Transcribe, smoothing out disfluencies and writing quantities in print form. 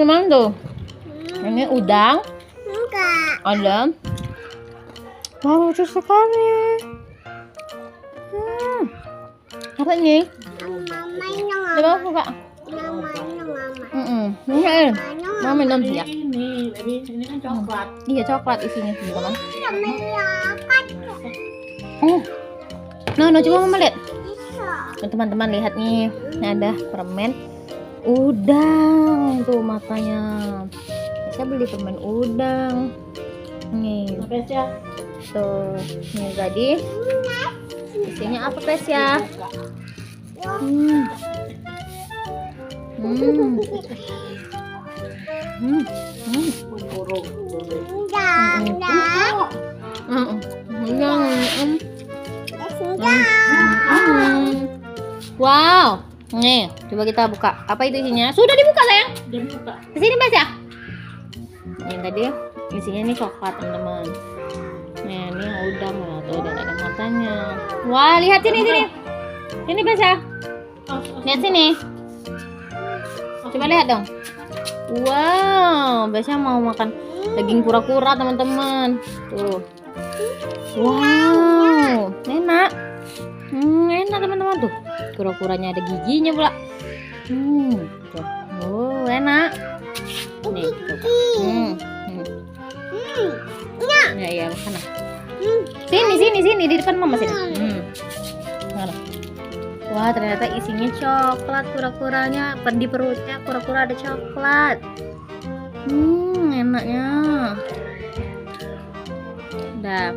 teman-teman tuh. Ini udang. Enggak. Ada. Wow, lucu sekali. Apa ini? Mamanya Coba buka. Namanya mama. Ini mau minum ya? Ini kan coklat. Iya, coklat isinya teman-teman. No, coba mama lihat. Nah, teman-teman lihat nih, ini ada permen udang tuh matanya. Saya beli permen udang. Nih, Apa ya? tuh. Nih tadi. Isinya apa guys ya? Hmm. Hmm. Hmm. Hmm. Burung. Enggak. Wow, nih coba kita buka. Apa itu isinya? Sudah dibuka sayang. Dia buka. Kesini Mas ya. Ini tadi isinya ini coklat teman-teman. Nih ini yang udang ya, tuh dan ada matanya. Wah lihat sini. Ini Mas ya. Lihat sini. Coba lihat dong. Wow, biasanya mau makan daging kura-kura teman-teman. Tuh. Wow, enak. Enak teman-teman tuh. Kura-kuranya ada giginya pula. Tuh. Oh, enak. Nih, tuh. Ya, mana? Sini di depan mama sini. Mana? Wah, ternyata isinya coklat kura-kuranya. Di perutnya kura-kura ada coklat. Enaknya. Udah.